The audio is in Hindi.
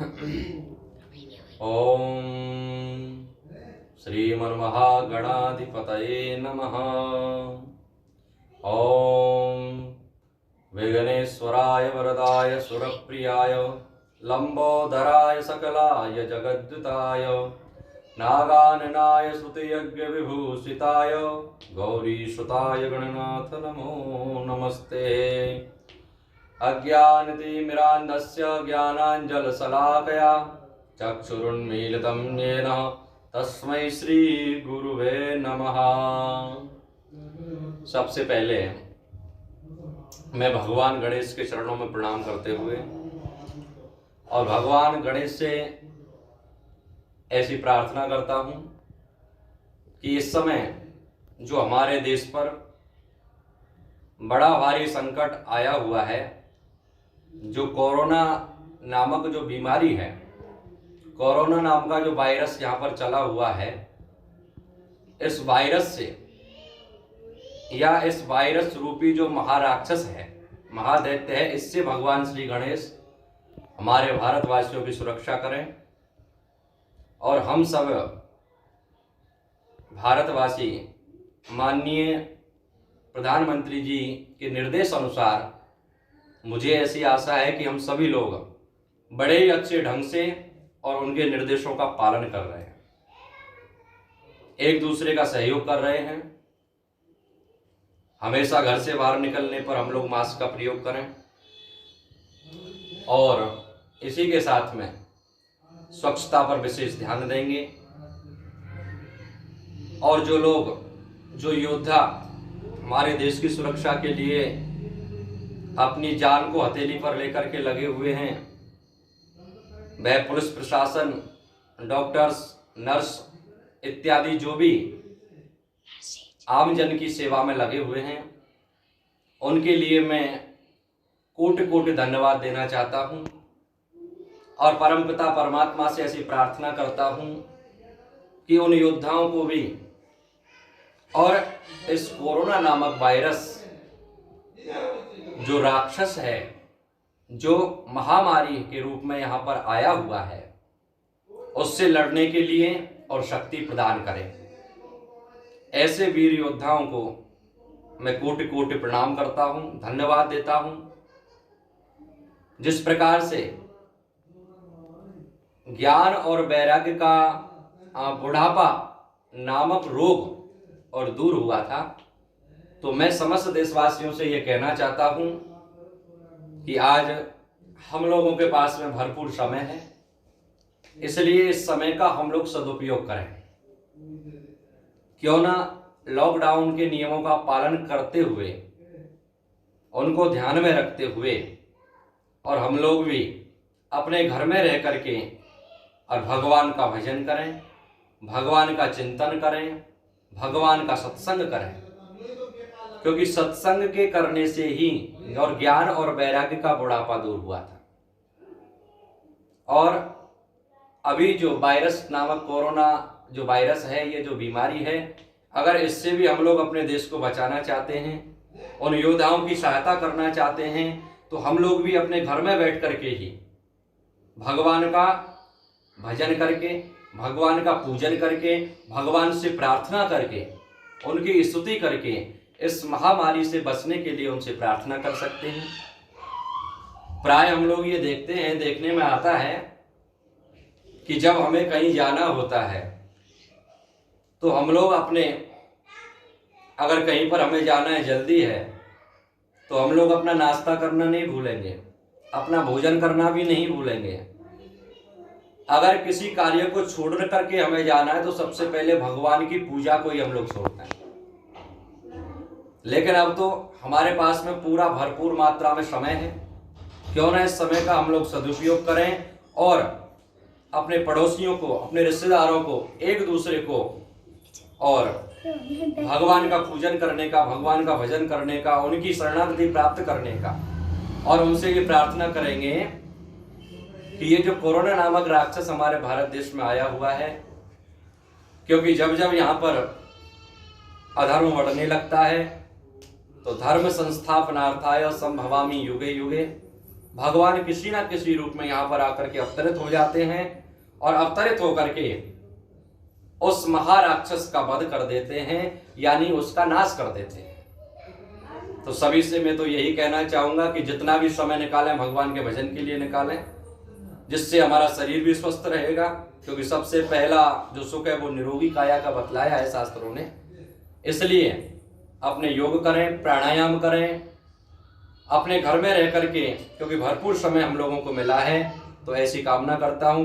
ओम श्रीमन्महागणाधिपतये नमः। ओम विघ्नेश्वराय वरदाय सुरप्रियाय लंबोदराय सकलाय जगद्दुताय नागाननाय स्तुतियज्ञ विभूषिताय गौरीसुताय गणनाथ नमो नमस्ते। अज्ञानतिमिरान्धस्य ज्ञानाञ्जलशलाकया चक्षुरुन्मीलितं येन तस्मै श्री गुरुवे नमः। सबसे पहले मैं भगवान गणेश के चरणों में प्रणाम करते हुए और भगवान गणेश से ऐसी प्रार्थना करता हूँ कि इस समय जो हमारे देश पर बड़ा भारी संकट आया हुआ है, जो कोरोना नामक जो बीमारी है, कोरोना नाम का जो वायरस यहाँ पर चला हुआ है, इस वायरस से या इस वायरस रूपी जो महाराक्षस है, महादैत्य है, इससे भगवान श्री गणेश हमारे भारतवासियों की सुरक्षा करें और हम सब भारतवासी माननीय प्रधानमंत्री जी के निर्देश अनुसार, मुझे ऐसी आशा है कि हम सभी लोग बड़े ही अच्छे ढंग से और उनके निर्देशों का पालन कर रहे हैं, एक दूसरे का सहयोग कर रहे हैं। हमेशा घर से बाहर निकलने पर हम लोग मास्क का प्रयोग करें और इसी के साथ में स्वच्छता पर विशेष ध्यान देंगे। और जो लोग, जो योद्धा हमारे देश की सुरक्षा के लिए अपनी जान को हथेली पर लेकर के लगे हुए हैं, वह पुलिस प्रशासन, डॉक्टर्स, नर्स इत्यादि जो भी आम जन की सेवा में लगे हुए हैं, उनके लिए मैं कोटि कोटि धन्यवाद देना चाहता हूं और परमपिता परमात्मा से ऐसी प्रार्थना करता हूं कि उन योद्धाओं को भी और इस कोरोना नामक वायरस जो राक्षस है, जो महामारी के रूप में यहाँ पर आया हुआ है, उससे लड़ने के लिए और शक्ति प्रदान करें। ऐसे वीर योद्धाओं को मैं कोटि कोटि प्रणाम करता हूँ, धन्यवाद देता हूँ। जिस प्रकार से ज्ञान और वैराग्य का बुढ़ापा नामक रोग और दूर हुआ था, तो मैं समस्त देशवासियों से ये कहना चाहता हूँ कि आज हम लोगों के पास में भरपूर समय है, इसलिए इस समय का हम लोग सदुपयोग करें। क्यों ना लॉकडाउन के नियमों का पालन करते हुए, उनको ध्यान में रखते हुए और हम लोग भी अपने घर में रह करके और भगवान का भजन करें, भगवान का चिंतन करें, भगवान का सत्संग करें, क्योंकि सत्संग के करने से ही और ज्ञान और वैराग्य का बुढ़ापा दूर हुआ था। और अभी जो वायरस नामक कोरोना जो वायरस है, ये जो बीमारी है, अगर इससे भी हम लोग अपने देश को बचाना चाहते हैं, उन योद्धाओं की सहायता करना चाहते हैं, तो हम लोग भी अपने घर में बैठ करके ही भगवान का भजन करके, भगवान का पूजन करके, भगवान से प्रार्थना करके, उनकी स्तुति करके इस महामारी से बचने के लिए उनसे प्रार्थना कर सकते हैं। प्राय हम लोग ये देखते हैं, देखने में आता है कि जब हमें कहीं जाना होता है तो हम लोग अपने, अगर कहीं पर हमें जाना है, जल्दी है, तो हम लोग अपना नाश्ता करना नहीं भूलेंगे, अपना भोजन करना भी नहीं भूलेंगे। अगर किसी कार्य को छोड़ करके हमें जाना है तो सबसे पहले भगवान की पूजा को ही हम लोग छोड़ते हैं। लेकिन अब तो हमारे पास में पूरा भरपूर मात्रा में समय है, क्यों ना इस समय का हम लोग सदुपयोग करें और अपने पड़ोसियों को, अपने रिश्तेदारों को, एक दूसरे को और भगवान का पूजन करने का, भगवान का भजन करने का, उनकी शरणागति प्राप्त करने का, और उनसे ये प्रार्थना करेंगे कि ये जो कोरोना नामक राक्षस हमारे भारत देश में आया हुआ है, क्योंकि जब जब यहाँ पर अधर्म बढ़ने लगता है तो धर्म संस्थापनार्थाय संभवामि युगे युगे, भगवान किसी न किसी रूप में यहाँ पर आकर के अवतरित हो जाते हैं और अवतरित होकर के उस महाराक्षस का वध कर देते हैं, यानी उसका नाश कर देते हैं। तो सभी से मैं तो यही कहना चाहूंगा कि जितना भी समय निकालें भगवान के भजन के लिए निकालें, जिससे हमारा शरीर भी स्वस्थ रहेगा, क्योंकि सबसे पहला जो सुख है वो निरोगी काया का बतलाया है शास्त्रों ने। इसलिए अपने योग करें, प्राणायाम करें, अपने घर में रह करके, क्योंकि भरपूर समय हम लोगों को मिला है, तो ऐसी कामना करता हूं